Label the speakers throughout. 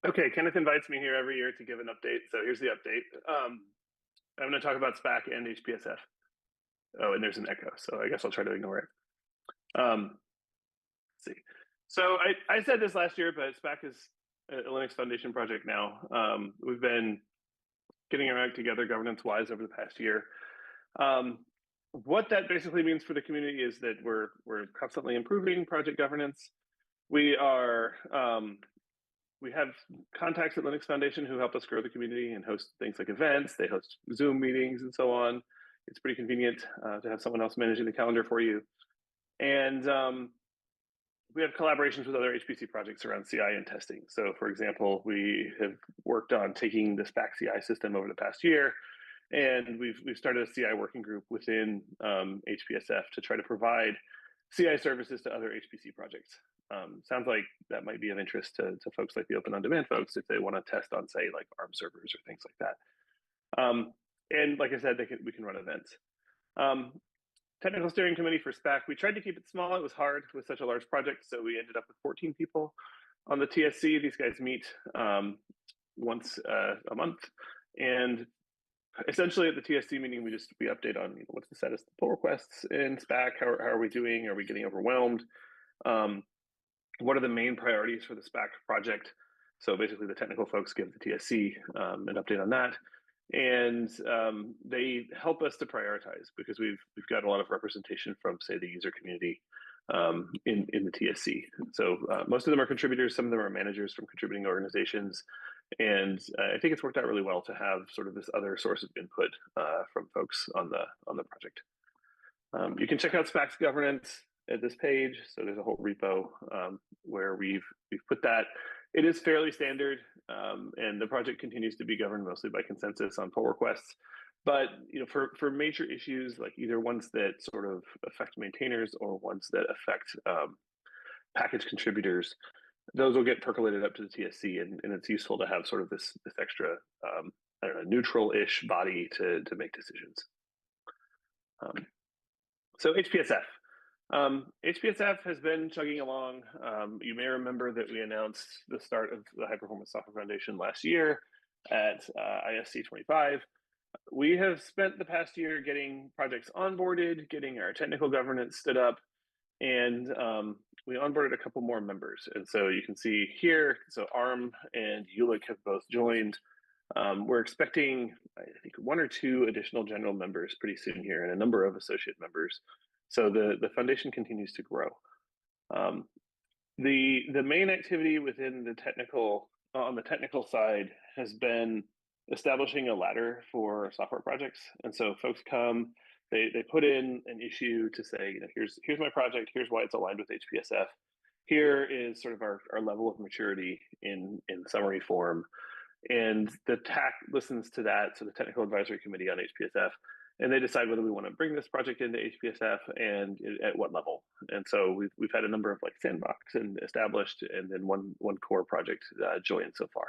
Speaker 1: Okay, Kenneth invites me here every year to give an update. So here's the update. I'm going to talk about Spack and HPSF. Oh, and there's an echo, so I guess I'll try to ignore it. Let's see. So I said this last year, but Spack is a Linux Foundation project now. We've been getting our act together governance-wise over the past year. What that basically means for the community is that we're constantly improving project governance. We are we have contacts at Linux Foundation who help us grow the community and host things like events. They host Zoom meetings and so on. It's pretty convenient to have someone else managing the calendar for you. And we have collaborations with other HPC projects around CI and testing. So for example, we have worked on taking the Spack CI system over the past year, and we've started a CI working group within HPSF to try to provide CI services to other HPC projects. Sounds like that might be of interest to folks like the Open On Demand folks if they want to test on, say, like ARM servers or things like that. And like I said, we can run events. Technical steering committee for Spack, we tried to keep it small. It was hard with such a large project, so we ended up with 14 people on the TSC. These guys meet once a month, and essentially at the TSC meeting, we update on what's the status of the pull requests in Spack, how are we doing, are we getting overwhelmed, what are the main priorities for the Spack project. So basically the technical folks give the TSC an update on that. And they help us to prioritize because we've got a lot of representation from, say, the user community in the TSC. So most of them are contributors, some of them are managers from contributing organizations. And I think it's worked out really well to have sort of this other source of input from folks on the project. You can check out Spack's governance at this page. So there's a whole repo where we've put that. It is fairly standard, and the project continues to be governed mostly by consensus on pull requests. But for major issues, like either ones that sort of affect maintainers or ones that affect package contributors, those will get percolated up to the TSC, and it's useful to have sort of this extra, I don't know, neutral-ish body to make decisions. So HPSF. HPSF has been chugging along. You may remember that we announced the start of the High Performance Software Foundation last year at EUM'25. We have spent the past year getting projects onboarded, getting our technical governance stood up, and we onboarded a couple more members. And so you can see here, so ARM and Ulick have both joined. We're expecting, I think, 1 or 2 additional general members pretty soon here and a number of associate members. So the foundation continues to grow. The main activity within the technical, on the technical side, has been establishing a ladder for software projects. And so folks come, they put in an issue to say, here's my project, here's why it's aligned with HPSF. Here is sort of our level of maturity in summary form. And the TAC listens to that, so the Technical Advisory Committee on HPSF, and they decide whether we want to bring this project into HPSF and at what level. And so we've had a number of like sandbox and established, and then one core project joined so far.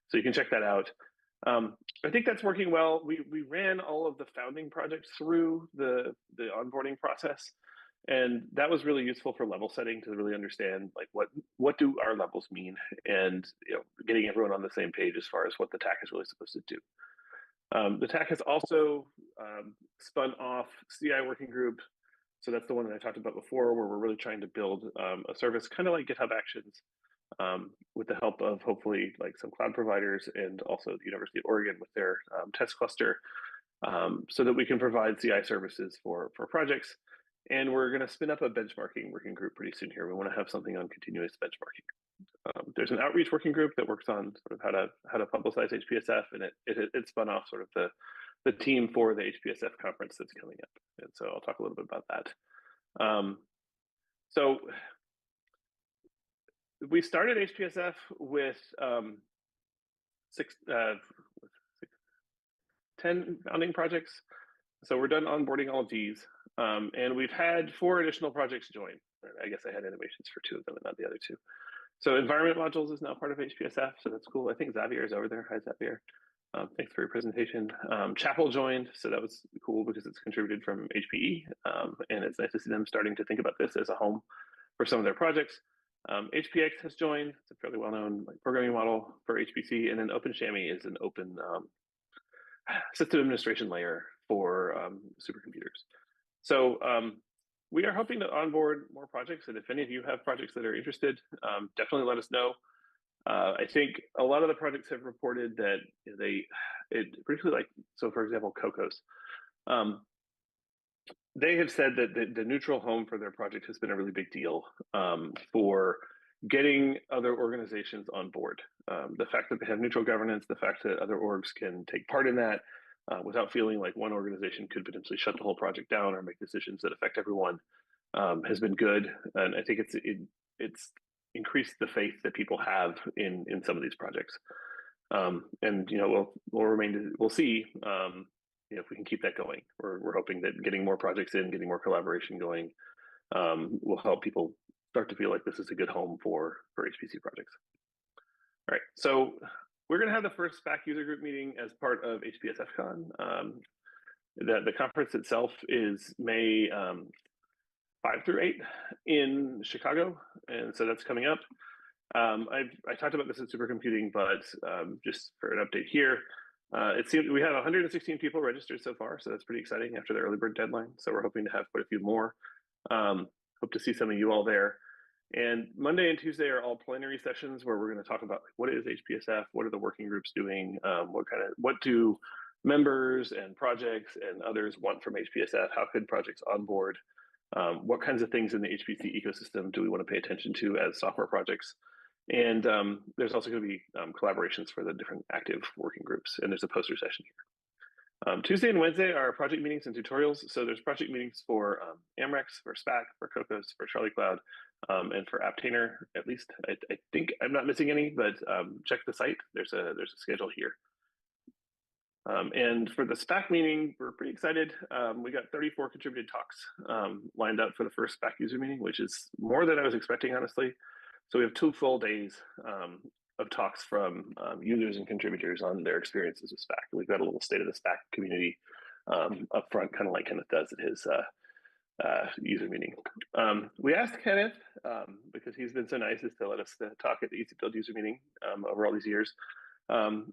Speaker 1: So you can check that out. I think that's working well. We ran all of the founding projects through the onboarding process, and that was really useful for level setting to really understand like what do our levels mean, and getting everyone on the same page as far as what the TAC is really supposed to do. The TAC has also spun off CI working group. So that's the one that I talked about before, where we're really trying to build a service kind of like GitHub Actions with the help of hopefully like some cloud providers and also the University of Oregon with their test cluster, so that we can provide CI services for projects. And we're going to spin up a benchmarking working group pretty soon here. We want to have something on continuous benchmarking. There's an outreach working group that works on sort of how to publicize HPSF, and it spun off sort of the team for the HPSF conference that's coming up. And so I'll talk a little bit about that. So we started HPSF with 10 founding projects. So we're done onboarding all of these. And we've had 4 additional projects join. I guess I had innovations for 2 of them and not the other 2. So environment modules is now part of HPSF, so that's cool. I think Xavier is over there. Hi, Xavier. Thanks for your presentation. Chapel joined, so that was cool because it's contributed from HPE, and it's nice to see them starting to think about this as a home for some of their projects. HPX has joined. It's a fairly well-known programming model for HPC, and then OpenSHAMI is an open system administration layer for supercomputers. So we are hoping to onboard more projects, and if any of you have projects that are interested, definitely let us know. I think a lot of the projects have reported that particularly so for example, Cocos, they have said that the neutral home for their project has been a really big deal for getting other organizations on board. The fact that they have neutral governance, the fact that other orgs can take part in that without feeling like one organization could potentially shut the whole project down or make decisions that affect everyone has been good. And I think it's increased the faith that people have in some of these projects. And we'll see if we can keep that going. We're hoping that getting more projects in, getting more collaboration going, will help people start to feel like this is a good home for HPC projects. All right, so we're going to have the first Spack user group meeting as part of HPSFCon. The conference itself is May 5 through 8 in Chicago, and so that's coming up. I talked about this in supercomputing, but just for an update here, it seems we have 116 people registered so far, so that's pretty exciting after the early bird deadline. So we're hoping to have quite a few more. Hope to see some of you all there. And Monday and Tuesday are all plenary sessions where we're going to talk about what is HPSF, what are the working groups doing, what do members and projects and others want from HPSF, how could projects onboard, what kinds of things in the HPC ecosystem do we want to pay attention to as software projects. And there's also going to be collaborations for the different active working groups, and there's a poster session here. Tuesday and Wednesday are project meetings and tutorials. So there's project meetings for Amrex, for Spack, for Cocos, for Charlie Cloud, and for Aptainer, at least. I think I'm not missing any, but check the site. There's a schedule here. And for the Spack meeting, we're pretty excited. We got 34 contributed talks lined up for the first Spack user meeting, which is more than I was expecting, honestly. So we have 2 full days of talks from users and contributors on their experiences with Spack. We've got a little state of the Spack community up front, kind of like Kenneth does at his user meeting. We asked Kenneth, because he's been so nice as to let us talk at the EasyBuild user meeting over all these years,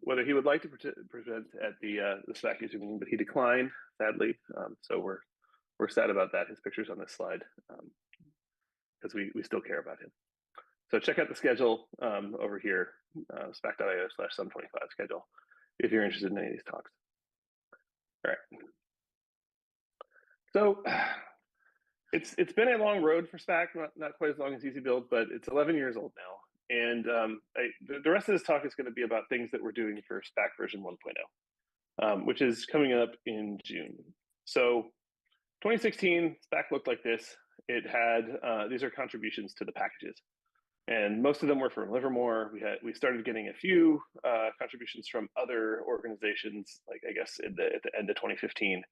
Speaker 1: whether he would like to present at the Spack user meeting, but he declined, sadly. So we're sad about that. His picture's on this slide because we still care about him. So check out the schedule over here, spack.io/sum25 schedule, if you're interested in any of these talks. All right. So it's been a long road for Spack, not quite as long as EasyBuild, but it's 11 years old now. And the rest of this talk is going to be about things that we're doing for Spack version 1.0, which is coming up in June. So 2016, Spack looked like this. It had, these are contributions to the packages. And most of them were from Livermore. We started getting a few contributions from other organizations, like I guess at the end of 2015.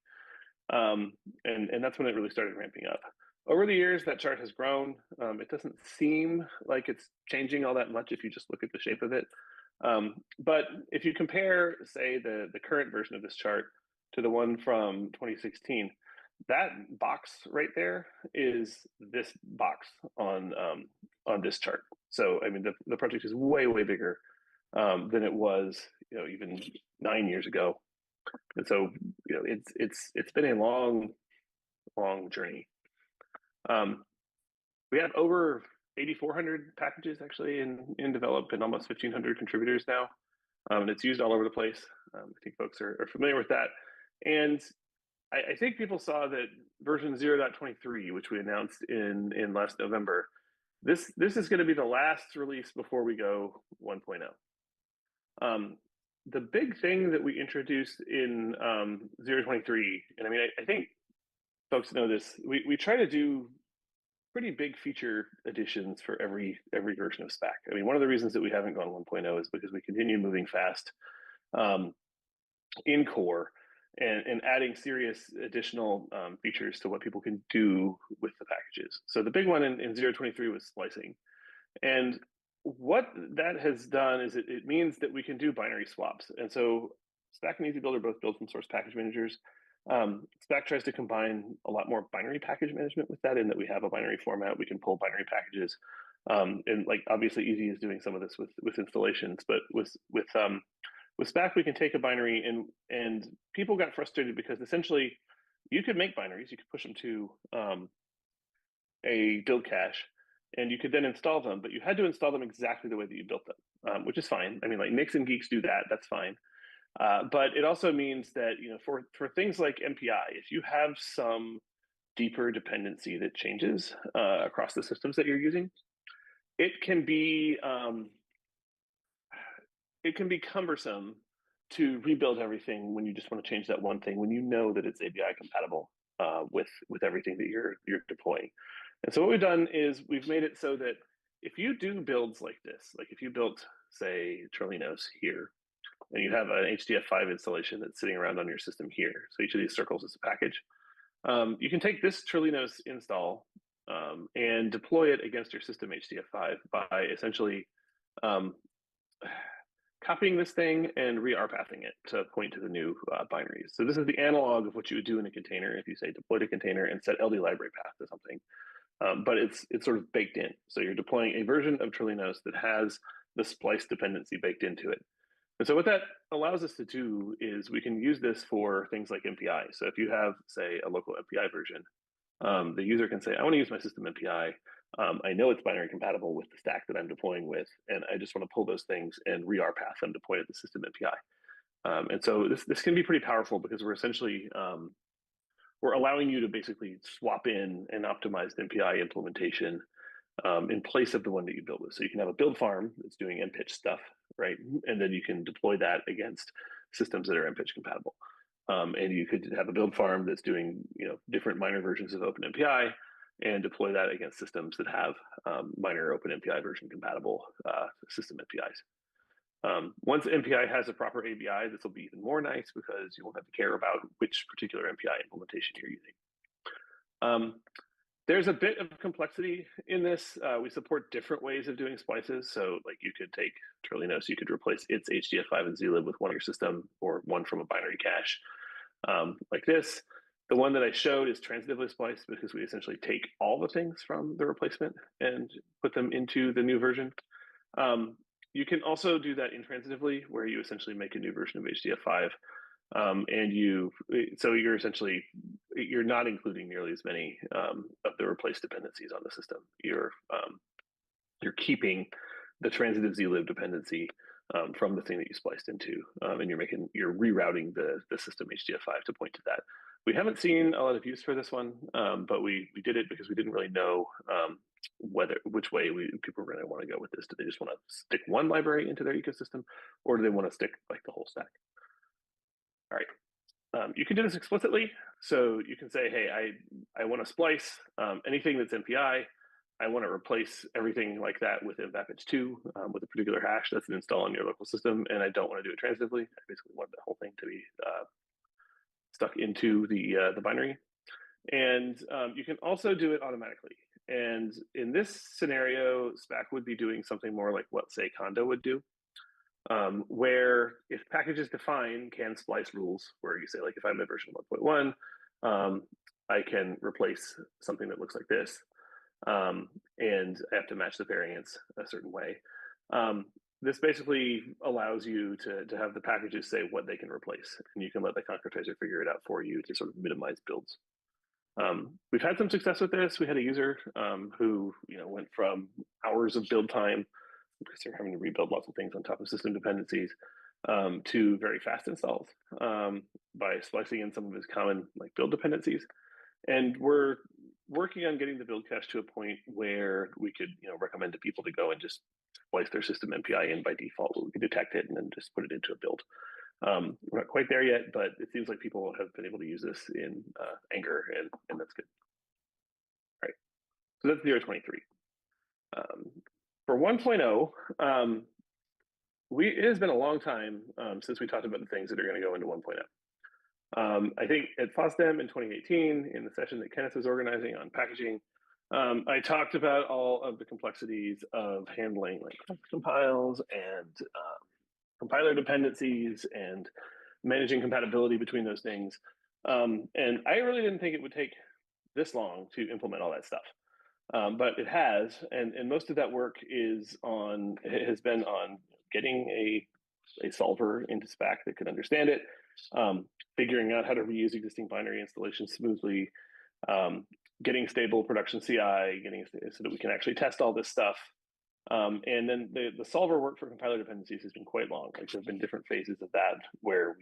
Speaker 1: And that's when it really started ramping up. Over the years, that chart has grown. It doesn't seem like it's changing all that much if you just look at the shape of it. But if you compare, say, the current version of this chart to the one from 2016, that box right there is this box on this chart. So I mean, the project is way bigger than it was, even 9 years ago. And so it's been a long journey. We have over 8,400 packages actually in develop and almost 1,500 contributors now. And it's used all over the place. I think folks are familiar with that. And I think people saw that version 0.23, which we announced in last November, this is going to be the last release before we go 1.0. The big thing that we introduced in 0.23, and I mean, I think folks know this, we try to do pretty big feature additions for every version of Spack. I mean, one of the reasons that we haven't gone 1.0 is because we continue moving fast in core and adding serious additional features to what people can do with the packages. So the big one in 0.23 was splicing. And what that has done is it means that we can do binary swaps. And so Spack and EasyBuild are both built from source package managers. Spack tries to combine a lot more binary package management with that, in that we have a binary format. We can pull binary packages And like obviously Easy is doing some of this with installations, but with Spack we can take a binary and people got frustrated because essentially you could make binaries, you could push them to a build cache, and you could then install them, but you had to install them exactly the way that you built them, which is fine. I mean, like Nicks and Geeks do that, that's fine. But it also means that, you know, for things like MPI, if you have some deeper dependency that changes across the systems that you're using, it can be cumbersome to rebuild everything when you just want to change that one thing, when you know that it's API compatible with everything that you're deploying. And so what we've done is we've made it so that if you do builds like this, like if you built, say, Trilinos here, and you have an HDF5 installation that's sitting around on your system here, so each of these circles is a package, you can take this Trilinos install and deploy it against your system HDF5 by essentially copying this thing and re-rpathing it to point to the new binaries. So this is the analog of what you would do in a container if you say deploy to container and set LD library path to something. But it's sort of baked in. So you're deploying a version of Trilinos that has the splice dependency baked into it. And so what that allows us to do is we can use this for things like MPI. So if you have, say, a local MPI version, the user can say, I want to use my system MPI. I know it's binary compatible with the stack that I'm deploying with, and I just want to pull those things and re-rpath them to point at the system MPI. And so this can be pretty powerful because we're essentially we're allowing you to basically swap in an optimized MPI implementation in place of the one that you build with. So you can have a build farm that's doing MPitch stuff, right? And then you can deploy that against systems that are MPitch compatible. And you could have a build farm that's doing, you know, different minor versions of OpenMPI and deploy that against systems that have minor OpenMPI version compatible system MPIs. Once MPI has a proper ABI, this will be even more nice because you won't have to care about which particular MPI implementation you're using. There's a bit of complexity in this. We support different ways of doing splices. So like you could take Trilinos, you could replace its HDF5 and zlib with one of your system or one from a binary cache like this. The one that I showed is transitively spliced because we essentially take all the things from the replacement and put them into the new version. You can also do that intransitively where you essentially make a new version of HDF5 and you're essentially, you're not including nearly as many of the replaced dependencies on the system. You're keeping the transitive zlib dependency from the thing that you spliced into, and you're rerouting the system HDF5 to point to that. We haven't seen a lot of use for this one, but we did it because we didn't really know which way people were going to want to go with this. Do they just want to stick one library into their ecosystem, or do they want to stick like the whole stack? All right, you can do this explicitly. So you can say, hey, I want to splice anything that's MPI. I want to replace everything like that with mVapage2 with a particular hash that's an install on your local system, and I don't want to do it transitively. I basically want the whole thing to be stuck into the binary. And you can also do it automatically. And in this scenario, Spack would be doing something more like what, say, Conda would do, where if packages define can splice rules, where you say, like, if I'm at version 1.1, I can replace something that looks like this, and I have to match the variants a certain way. This basically allows you to have the packages say what they can replace, and you can let the concretizer figure it out for you to sort of minimize builds. We've had some success with this. We had a user who went from hours of build time, because they're having to rebuild lots of things on top of system dependencies, to very fast installs by splicing in some of his common build dependencies. And we're working on getting the build cache to a point where we could recommend to people to go and just splice their system MPI in by default. We could detect it and then just put it into a build. We're not quite there yet, but it seems like people have been able to use this in anger, and that's good. All right, so that's 0.23. For 1.0, it has been a long time since we talked about the things that are going to go into 1.0. I think at FOSDEM in 2018, in the session that Kenneth was organizing on packaging, I talked about all of the complexities of handling compiles and compiler dependencies and managing compatibility between those things. And I really didn't think it would take this long to implement all that stuff. but it has, and most of that work has been on getting a solver into Spack that could understand it, figuring out how to reuse existing binary installations smoothly, getting stable production CI, getting so that we can actually test all this stuff. And then the solver work for compiler dependencies has been quite long. Like there have been different phases of that where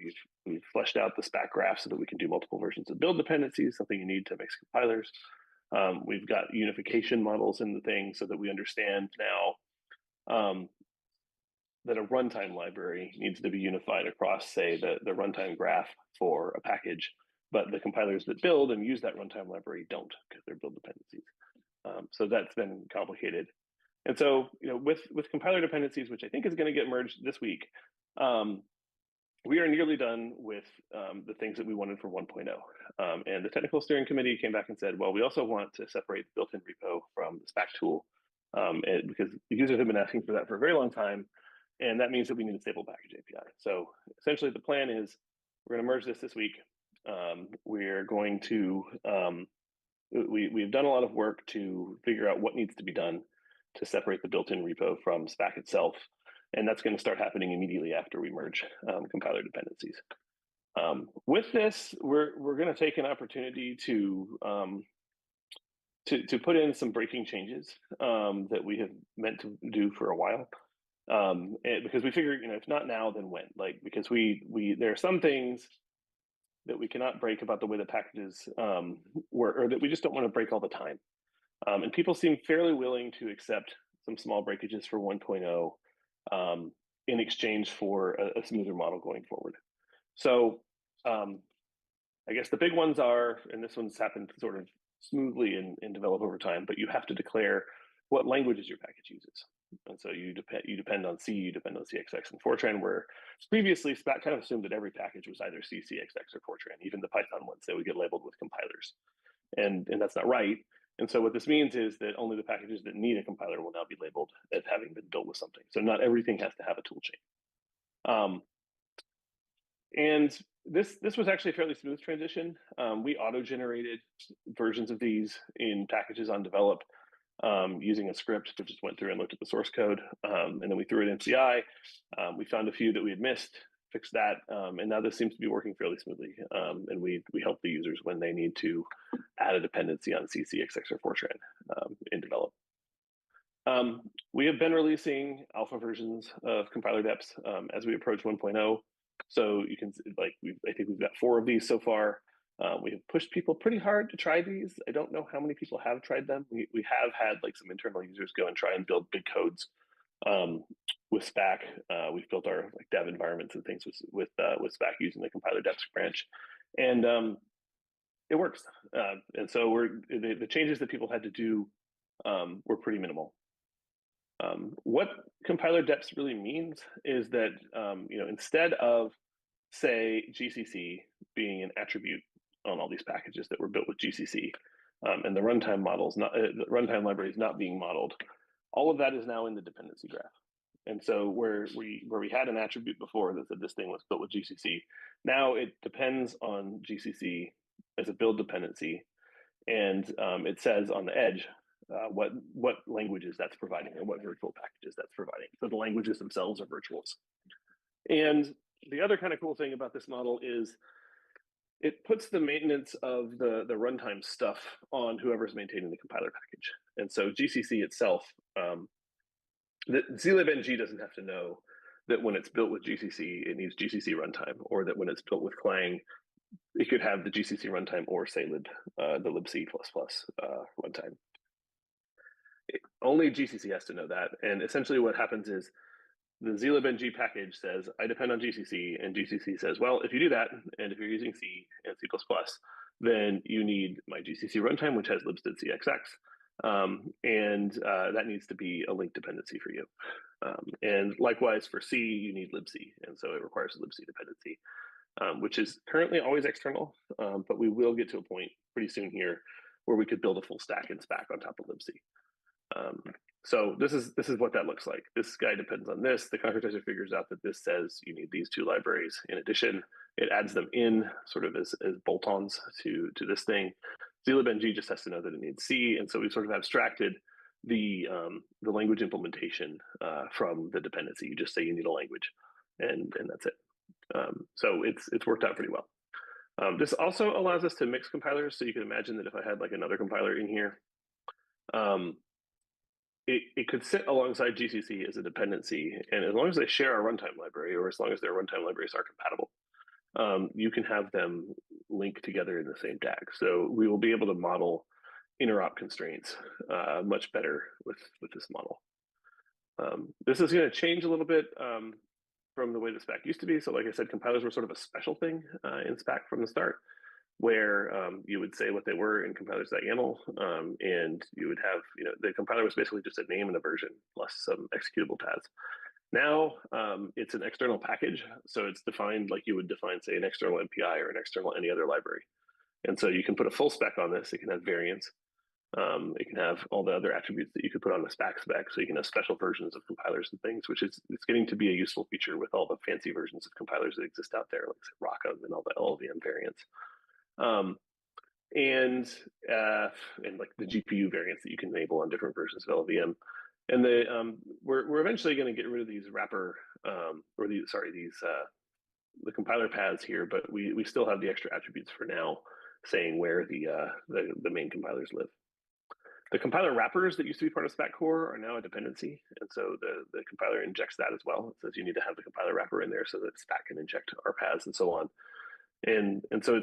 Speaker 1: we've fleshed out the Spack graph so that we can do multiple versions of build dependencies, something you need to mix compilers. We've got unification models in the thing so that we understand now that a runtime library needs to be unified across, say, the runtime graph for a package, but the compilers that build and use that runtime library don't because they're build dependencies. So that's been complicated. And so, with compiler dependencies, which I think is going to get merged this week, we are nearly done with the things that we wanted for 1.0. And the technical steering committee came back and said, well, we also want to separate the built-in repo from the Spack tool, because the users have been asking for that for a very long time. And that means that we need a stable package API. So essentially the plan is we're going to merge this week. We're going to, we've done a lot of work to figure out what needs to be done to separate the built-in repo from Spack itself. And that's going to start happening immediately after we merge compiler dependencies. With this, we're going to take an opportunity to put in some breaking changes that we have meant to do for a while. Because we figure, if not now, then when? Like, because there are some things that we cannot break about the way the packages work, or that we just don't want to break all the time. And people seem fairly willing to accept some small breakages for 1.0 in exchange for a smoother model going forward. So I guess the big ones are, and this one's happened sort of smoothly and develop over time, but you have to declare what languages your package uses. And so you depend on C, you depend on CXX and Fortran, where previously Spack kind of assumed that every package was either C, CXX, or Fortran, even the Python ones that would get labeled with compilers. And that's not right. And so what this means is that only the packages that need a compiler will now be labeled as having been built with something. So not everything has to have a tool chain. And this was actually a fairly smooth transition. We auto-generated versions of these in packages on develop using a script that just went through and looked at the source code. And then we threw it in CI. We found a few that we had missed, fixed that, and now this seems to be working fairly smoothly. And we help the users when they need to add a dependency on C, CXX, or Fortran in develop. We have been releasing alpha versions of compiler deps as we approach 1.0. So you can, I think we've got 4 of these so far. We have pushed people pretty hard to try these. I don't know how many people have tried them. We have had some internal users go and try and build big codes with Spack. We've built our dev environments and things with Spack using the compiler deps branch, and it works. And so the changes that people had to do were pretty minimal. What compiler deps really means is that instead of, say, GCC being an attribute on all these packages that were built with GCC, and the runtime the runtime libraries not being modeled, all of that is now in the dependency graph. And so where we had an attribute before that said this thing was built with GCC, now it depends on GCC as a build dependency, and it says on the edge what languages that's providing and what virtual packages that's providing. So the languages themselves are virtuals. And the other kind of cool thing about this model is it puts the maintenance of the runtime stuff on whoever's maintaining the compiler package. And so GCC itself, the zlibng doesn't have to know that when it's built with GCC, it needs GCC runtime, or that when it's built with Clang, it could have the GCC runtime or say the libc++ runtime. Only GCC has to know that. And essentially what happens is the zlibng package says, I depend on GCC, and GCC says, well, if you do that, and if you're using C and C++, then you need my GCC runtime, which has libstd_cxx, and that needs to be a linked dependency for you. And likewise for C, you need libc, and so it requires a libc dependency, which is currently always external, but we will get to a point pretty soon here where we could build a full stack in Spack on top of libc. So this is what that looks like. This guy depends on this. The concretizer figures out that this says you need these 2 libraries. In addition, it adds them in sort of as bolt-ons to this thing. zlibng just has to know that it needs C, and so we sort of abstracted the language implementation from the dependency. You just say you need a language, and that's it. So it's worked out pretty well. This also allows us to mix compilers. So you can imagine that if I had like another compiler in here, it could sit alongside GCC as a dependency. And as long as they share our runtime library, or as long as their runtime libraries are compatible, you can have them link together in the same DAG. So we will be able to model interop constraints much better with this model. This is going to change a little bit from the way the Spack used to be. So like I said, compilers were sort of a special thing in Spack from the start, where you would say what they were in compilers.yaml, and you would have, the compiler was basically just a name and a version plus some executable paths. Now it's an external package, so it's defined like you would define, say, an external MPI or an external any other library. And so you can put a full spec on this. It can have variants. It can have all the other attributes that you could put on the Spack spec. So you can have special versions of compilers and things, which is it's getting to be a useful feature with all the fancy versions of compilers that exist out there, like Rockham and all the LLVM variants. And like the GPU variants that you can enable on different versions of LLVM. And we're eventually going to get rid of these wrapper the compiler paths here, but we still have the extra attributes for now, saying where the main compilers live. The compiler wrappers that used to be part of Spack core are now a dependency, and so the compiler injects that as well. It says you need to have the compiler wrapper in there so that Spack can inject our paths and so on. And so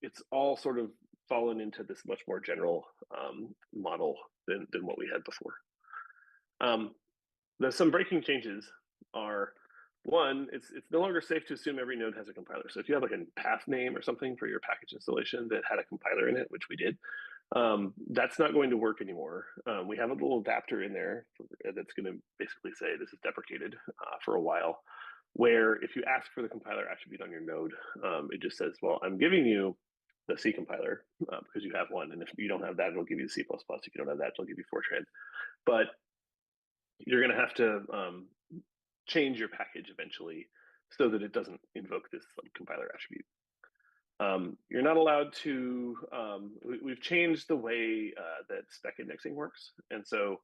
Speaker 1: it's all sort of fallen into this much more general model than what we had before. There's some breaking changes are, one, it's no longer safe to assume every node has a compiler. So if you have like a path name or something for your package installation that had a compiler in it, which we did, that's not going to work anymore. We have a little adapter in there that's going to basically say this is deprecated for a while, where if you ask for the compiler attribute on your node, it just says, well, I'm giving you the C compiler because you have one. And if you don't have that, it'll give you C++. If you don't have that, it'll give you Fortran. But you're going to have to change your package eventually so that it doesn't invoke this compiler attribute. You're not allowed to, we've changed the way that spec indexing works. And so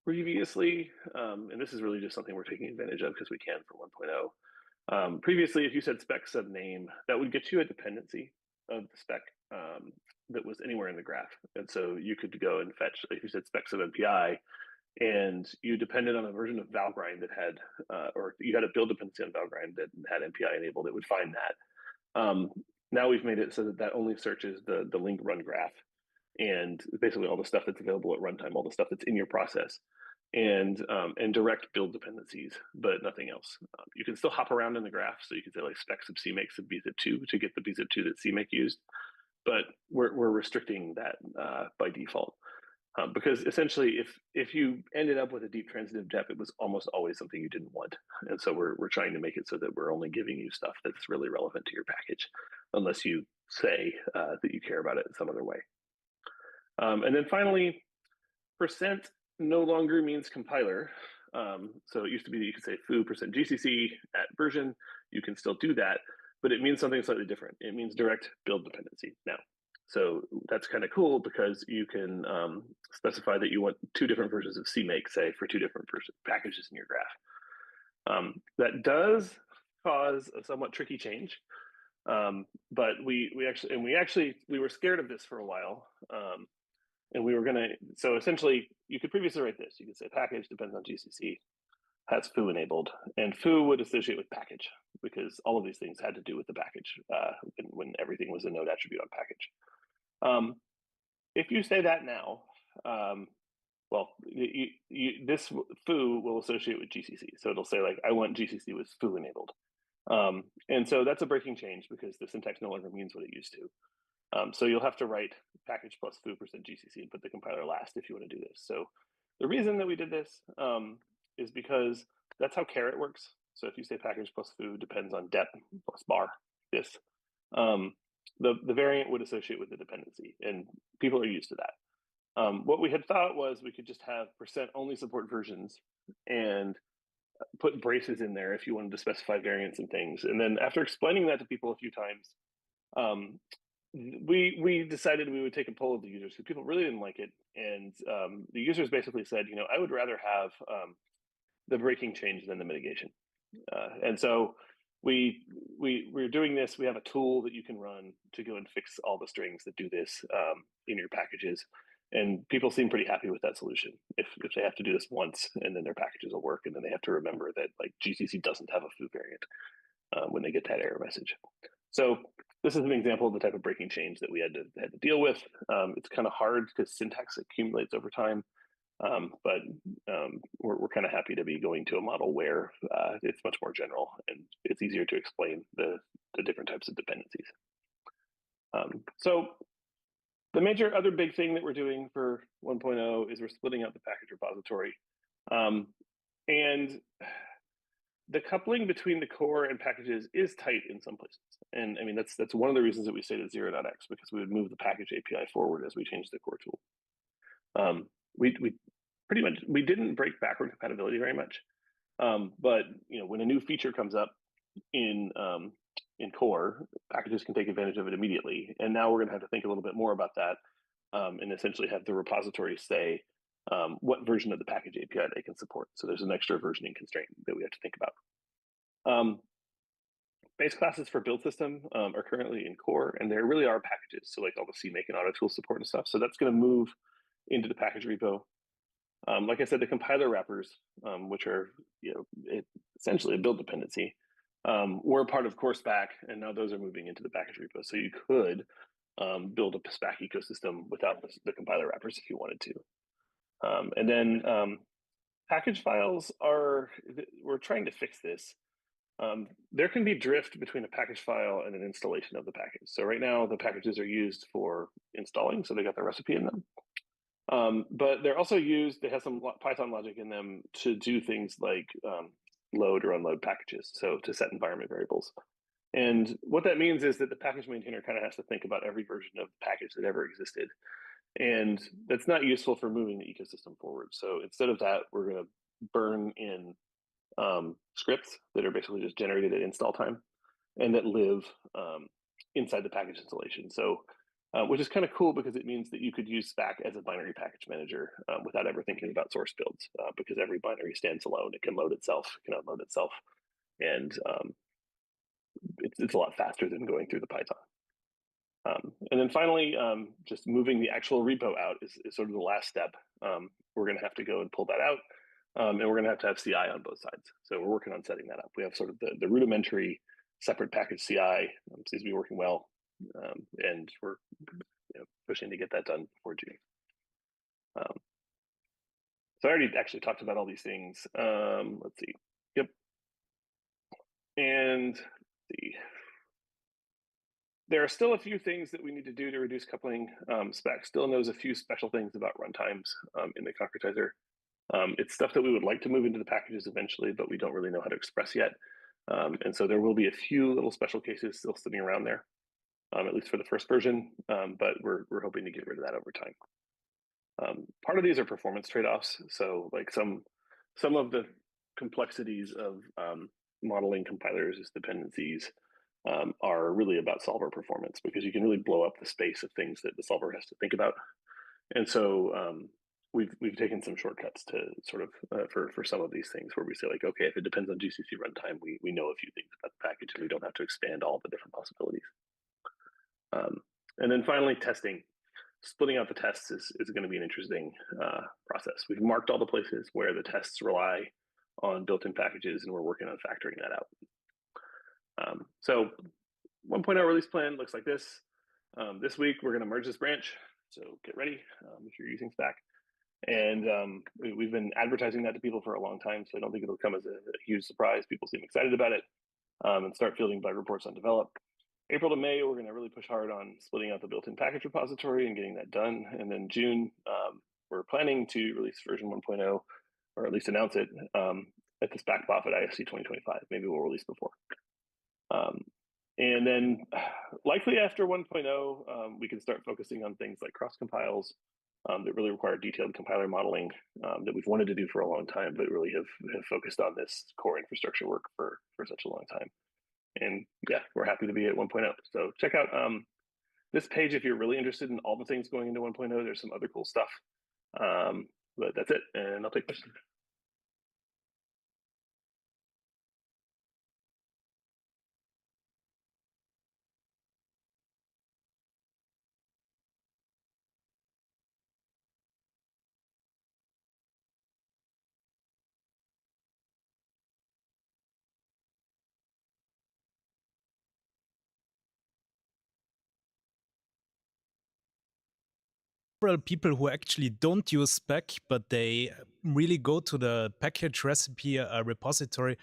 Speaker 1: previously, and this is really just something we're taking advantage of because we can for 1.0. Previously, if you said spec subname, that would get you a dependency of the spec that was anywhere in the graph. And so you could go and fetch, if you said spec sub MPI, and you depended on a version of Valgrind that had, or you had a build dependency on Valgrind that had MPI enabled, it would find that. Now we've made it so that only searches the link run graph and basically all the stuff that's available at runtime, all the stuff that's in your process, and direct build dependencies, but nothing else. You can still hop around in the graph, so you can say like spec sub CMake sub bzip2 to get the bzip2 that CMake used, but we're restricting that by default. Because essentially, if you ended up with a deep transitive dep, it was almost always something you didn't want. And so we're trying to make it so that we're only giving you stuff that's really relevant to your package, unless you say that you care about it in some other way. And then finally, percent no longer means compiler. So it used to be that you could say foo %GCC at version. You can still do that, but it means something slightly different. It means direct build dependency now. So that's kind of cool because you can specify that you want 2 different versions of CMake, say, for 2 different packages in your graph. That does cause a somewhat tricky change, but we were scared of this for a while, and we were gonna. So essentially, you could previously write this. You could say package depends on GCC, has foo enabled, and foo would associate with package because all of these things had to do with the package when everything was a node attribute on package. If you say that now, well, this foo will associate with GCC. So it'll say like, I want GCC with foo enabled. And so that's a breaking change because the syntax no longer means what it used to. So you'll have to write package plus foo %GCC and put the compiler last if you want to do this. So the reason that we did this is because that's how caret works. So if you say package plus foo depends on dep plus bar, this, the variant would associate with the dependency, and people are used to that. What we had thought was we could just have % only support versions and put braces in there if you wanted to specify variants and things. And then after explaining that to people a few times, we decided we would take a poll of the users because people really didn't like it, and the users basically said, I would rather have the breaking change than the mitigation, and so we're doing this. We have a tool that you can run to go and fix all the strings that do this in your packages, and people seem pretty happy with that solution. If they have to do this once, and then their packages will work, and then they have to remember that like GCC doesn't have a foo variant when they get that error message. So this is an example of the type of breaking change that we had to deal with. It's kind of hard because syntax accumulates over time, but we're kind of happy to be going to a model where it's much more general and it's easier to explain the different types of dependencies. So the major other big thing that we're doing for 1.0 is we're splitting out the package repository. And the coupling between the core and packages is tight in some places. And I mean, that's one of the reasons that we say to 0.x, because we would move the package API forward as we change the core tool. We pretty much, we didn't break backward compatibility very much. But when a new feature comes up in core, packages can take advantage of it immediately. And now we're gonna have to think a little bit more about that and essentially have the repository say, what version of the package API they can support. So there's an extra versioning constraint that we have to think about. Base classes for build system are currently in core, and there really are packages. So like all the CMake and auto tool support and stuff. So that's going to move into the package repo. Like I said, the compiler wrappers, which are essentially a build dependency, were part of core Spack, and now those are moving into the package repo. So you could build a Spack ecosystem without the compiler wrappers if you wanted to. And then package files we're trying to fix this. There can be drift between a package file and an installation of the package. So right now the packages are used for installing, so they got the recipe in them. But they're also used, they have some Python logic in them to do things like load or unload packages, so to set environment variables. And what that means is that the package maintainer kind of has to think about every version of the package that ever existed. And that's not useful for moving the ecosystem forward. So instead of that, we're going to burn in scripts that are basically just generated at install time and that live inside the package installation. So, which is kind of cool because it means that you could use Spack as a binary package manager without ever thinking about source builds because every binary stands alone. It can load itself, it can unload itself. And it's a lot faster than going through the Python. And then finally, just moving the actual repo out is sort of the last step. We're going to have to go and pull that out, and we're going to have CI on both sides. So we're working on setting that up. We have sort of the rudimentary separate package CI seems to be working well, and we're pushing to get that done before June. So I already actually talked about all these things. Let's see. Yep. And let's see. There are still a few things that we need to do to reduce coupling. Spack still knows a few special things about runtimes in the concretizer. It's stuff that we would like to move into the packages eventually, but we don't really know how to express yet. And so there will be a few little special cases still sitting around there, at least for the first version, but we're hoping to get rid of that over time. Part of these are performance trade-offs. So like some of the complexities of modeling compilers as dependencies are really about solver performance because you can really blow up the space of things that the solver has to think about. And so we've taken some shortcuts to sort of for some of these things where we say like, okay, if it depends on GCC runtime, we know a few things about the package and we don't have to expand all the different possibilities. And then finally, testing. Splitting out the tests is going to be an interesting process. We've marked all the places where the tests rely on built-in packages, and we're working on factoring that out. So 1.0 release plan looks like this. This week, we're going to merge this branch. So get ready if you're using Spack. And we've been advertising that to people for a long time, so I don't think it'll come as a huge surprise. People seem excited about it and start fielding bug reports on develop. April to May, we're going to really push hard on splitting out the built-in package repository and getting that done. And then June, we're planning to release version 1.0, or at least announce it at the Spack BOF at ISC 2025. Maybe we'll release before. And then likely after 1.0, we can start focusing on things like cross compiles that really require detailed compiler modeling that we've wanted to do for a long time, but really have focused on this core infrastructure work for such a long time. And yeah, we're happy to be at 1.0. So check out this page, if you're really interested in all the things going into 1.0, there's some other cool stuff. But that's it, and I'll take questions.
Speaker 2: Several people who actually don't use Spack, but they really go to the package recipe repository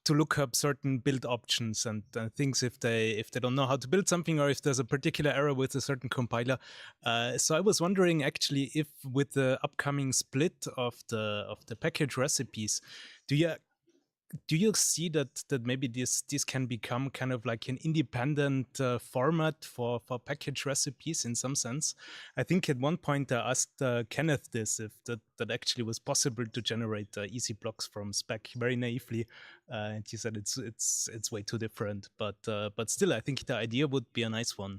Speaker 2: to look up certain build options and things if they don't know how to build something or if there's a particular error with a certain compiler. So I was wondering actually if with the upcoming split of the package recipes, do you see that maybe this can become kind of like an independent format for package recipes in some sense? I think at one point I asked Kenneth this, if that actually was possible to generate easy blocks from Spack very naively, and he said it's way too different. But still, I think the idea would be a nice one.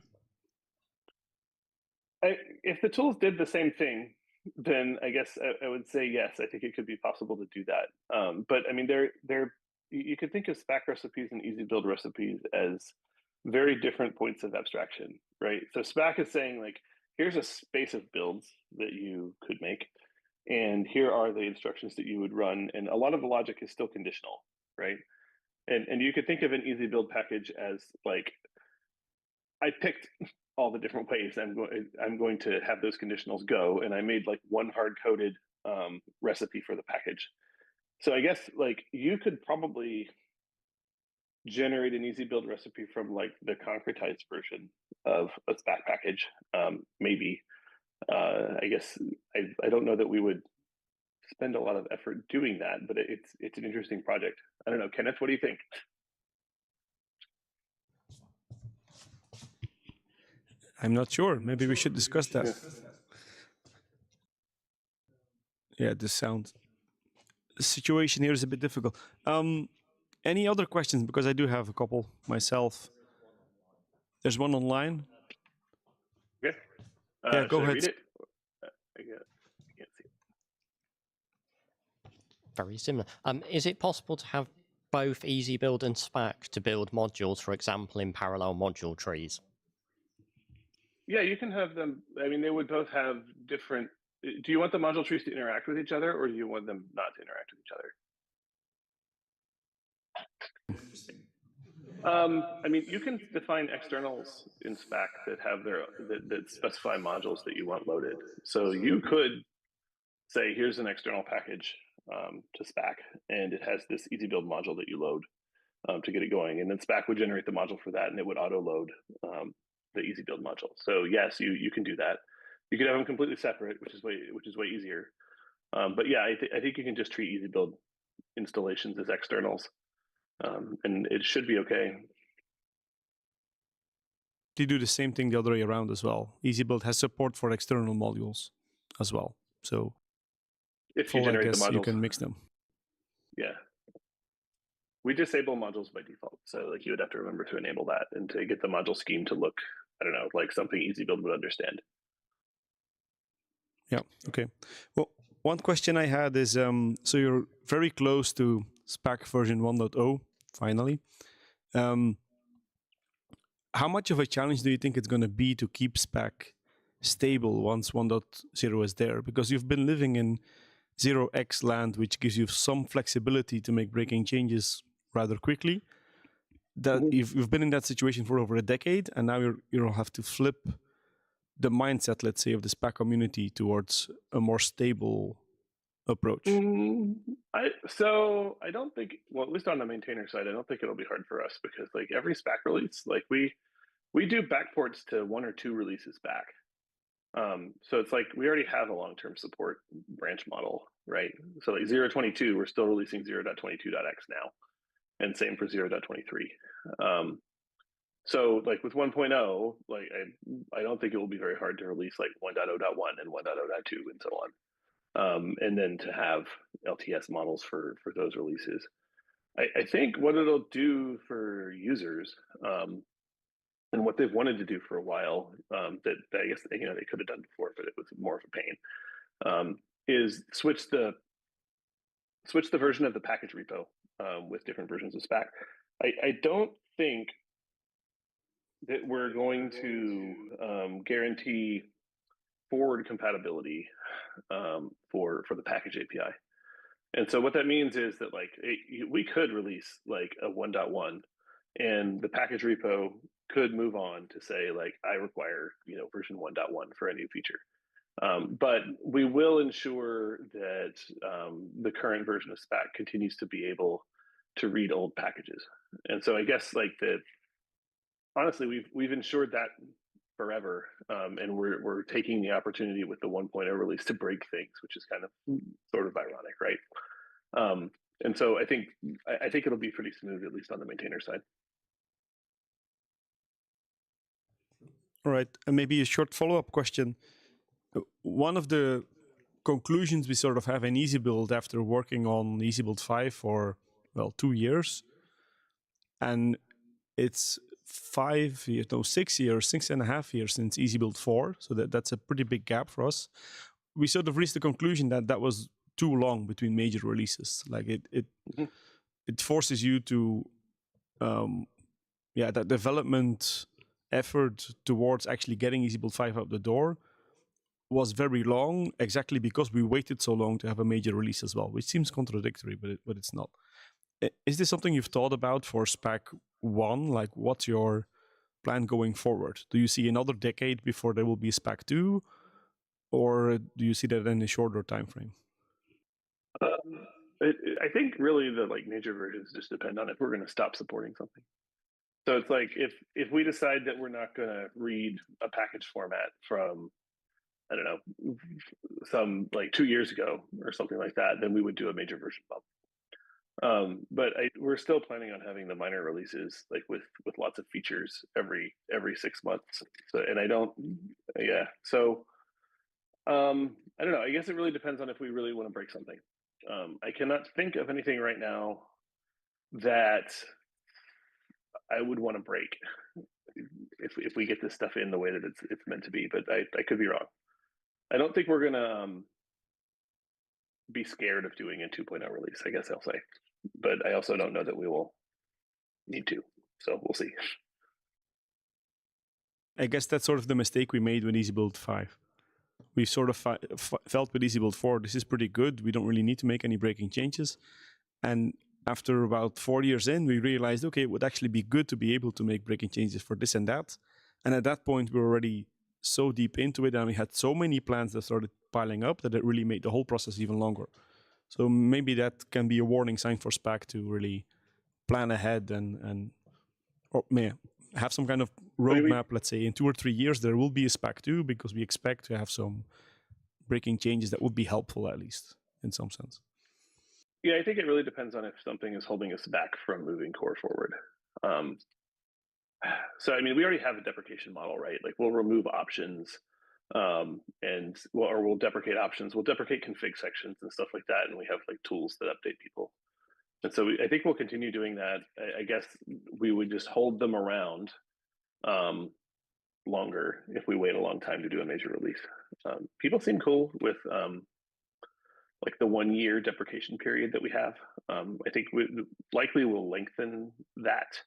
Speaker 1: If the tools did the same thing, then I guess I would say yes. I think it could be possible to do that. But I mean, you could think of Spack recipes and EasyBuild recipes as very different points of abstraction, right? So Spack is saying like, here's a space of builds that you could make, and here are the instructions that you would run, and a lot of the logic is still conditional, right? And you could think of an EasyBuild package as like, I picked all the different ways I'm going to have those conditionals go, and I made like one hard-coded recipe for the package. So I guess like you could probably generate an EasyBuild recipe from like the concretized version of a Spack package, maybe. I guess I don't know that we would spend a lot of effort doing that, but it's an interesting project. I don't know, Kenneth, what do you think?
Speaker 3: I'm not sure. Maybe we should discuss that. Yeah, the sound. The situation here is a bit difficult. Any other questions? Because I do have a couple myself. There's one online.
Speaker 1: Okay.
Speaker 3: Yeah, go ahead.
Speaker 1: Read it? I can't see it.
Speaker 4: Very similar. Is it possible to have both EasyBuild and Spack to build modules, for example, in parallel module trees?
Speaker 1: Yeah, you can have them. I mean, they would both have different. Do you want the module trees to interact with each other, or do you want them not to interact with each other? I mean, you can define externals in Spack that have that specify modules that you want loaded. So you could say, here's an external package to Spack, and it has this EasyBuild module that you load to get it going, and then Spack would generate the module for that, and it would auto load the EasyBuild module. So yes, you can do that. You could have them completely separate, which is way easier. But yeah, I think you can just treat EasyBuild installations as externals, and it should be okay.
Speaker 3: You do the same thing the other way around as well. EasyBuild has support for external modules as well. So
Speaker 1: if you generate the modules,
Speaker 3: you can mix them.
Speaker 1: Yeah. We disable modules by default. So like you would have to remember to enable that and to get the module scheme to look, I don't know, like something EasyBuild would understand.
Speaker 3: Yeah, okay. Well, one question I had is, so you're very close to Spack version 1.0, finally. How much of a challenge do you think it's going to be to keep Spack stable once 1.0 is there? Because you've been living in 0x land, which gives you some flexibility to make breaking changes rather quickly. That you've been in that situation for over a decade, and now you'll have to flip the mindset, let's say, of the Spack community towards a more stable approach.
Speaker 1: So I don't think, well, at least on the maintainer side, I don't think it'll be hard for us, because like every Spack release, like we do backports to 1 or 2 releases back. So it's like we already have a long-term support branch model, right? So like 0.22, we're still releasing 0.22.x now, and same for 0.23. So like with 1.0, like I don't think it will be very hard to release like 1.0.1 and 1.0.2 and so on, and then to have LTS models for those releases. I think what it'll do for users, and what they've wanted to do for a while, that I guess they could have done before, but it was more of a pain, is switch the version of the package repo with different versions of Spack. I don't think that we're going to guarantee forward compatibility for the package API. And so what that means is that we could release like a 1.1, and the package repo could move on to say like, I require version 1.1 for a new feature. But we will ensure that the current version of Spack continues to be able to read old packages. And so I guess honestly, we've ensured that forever, and we're taking the opportunity with the 1.0 release to break things, which is kind of sort of ironic, right? And so I think it'll be pretty smooth, at least on the maintainer side.
Speaker 3: All right, and maybe a short follow-up question. One of the conclusions we sort of have in EasyBuild after working on EasyBuild 5 for, well, 2 years, and it's 6 years, 6.5 years since EasyBuild 4, so that's a pretty big gap for us. We sort of reached the conclusion that was too long between major releases. Like it forces you to, that development effort towards actually getting EasyBuild 5 out the door was very long, exactly because we waited so long to have a major release as well, which seems contradictory, but it's not. Is this something you've thought about for Spack 1? Like, what's your plan going forward? Do you see another decade before there will be a Spack 2? Or do you see that in a shorter time frame?
Speaker 1: I think really the major versions just depend on if we're going to stop supporting something. So it's like if we decide that we're not going to read a package format from, I don't know, some 2 years ago or something like that, then we would do a major version bump. But we're still planning on having the minor releases with lots of features every 6 months. So I don't know. I guess it really depends on if we really want to break something. I cannot think of anything right now that I would want to break if we get this stuff in the way that it's meant to be. But I could be wrong. I don't think we're gonna be scared of doing a 2.0 release, I guess I'll say. But I also don't know that we will need to. So we'll see.
Speaker 3: I guess that's sort of the mistake we made with EasyBuild 5. We sort of felt with EasyBuild 4, this is pretty good. We don't really need to make any breaking changes. And after about 4 years in, we realized, okay, it would actually be good to be able to make breaking changes for this and that. And at that point, we were already so deep into it, and we had so many plans that started piling up that it really made the whole process even longer. So maybe that can be a warning sign for Spack to really plan ahead and have some kind of roadmap. Let's say in 2 or 3 years there will be a Spack 2, because we expect to have some breaking changes that would be helpful, at least in some sense.
Speaker 1: Yeah, I think it really depends on if something is holding us back from moving core forward. So I mean, we already have a deprecation model, right? Like we'll remove options, or we'll deprecate options. We'll deprecate config sections and stuff like that, and we have tools that update people. And so I think we'll continue doing that. I guess we would just hold them around longer if we wait a long time to do a major release. People seem cool with the 1 year deprecation period that we have. I think we likely will lengthen that.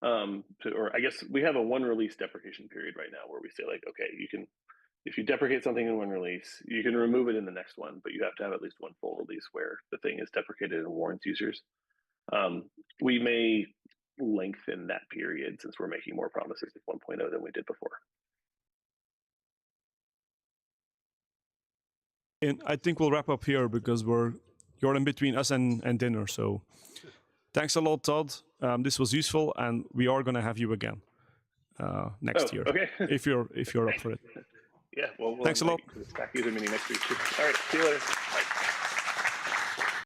Speaker 1: Or I guess we have a 1 release deprecation period right now where we say okay, if you deprecate something in 1 release, you can remove it in the next one, but you have to have at least 1 full release where the thing is deprecated and warrants users. We may lengthen that period since we're making more promises with 1.0 than we did before.
Speaker 3: And I think we'll wrap up here because you're in between us and dinner. So thanks a lot, Todd. This was useful, and we are going to have you again next year.
Speaker 1: Okay.
Speaker 3: if you're up for it.
Speaker 1: Yeah, well,
Speaker 3: thanks a lot.
Speaker 1: Spack User Mini next week. All right, see you later. Bye.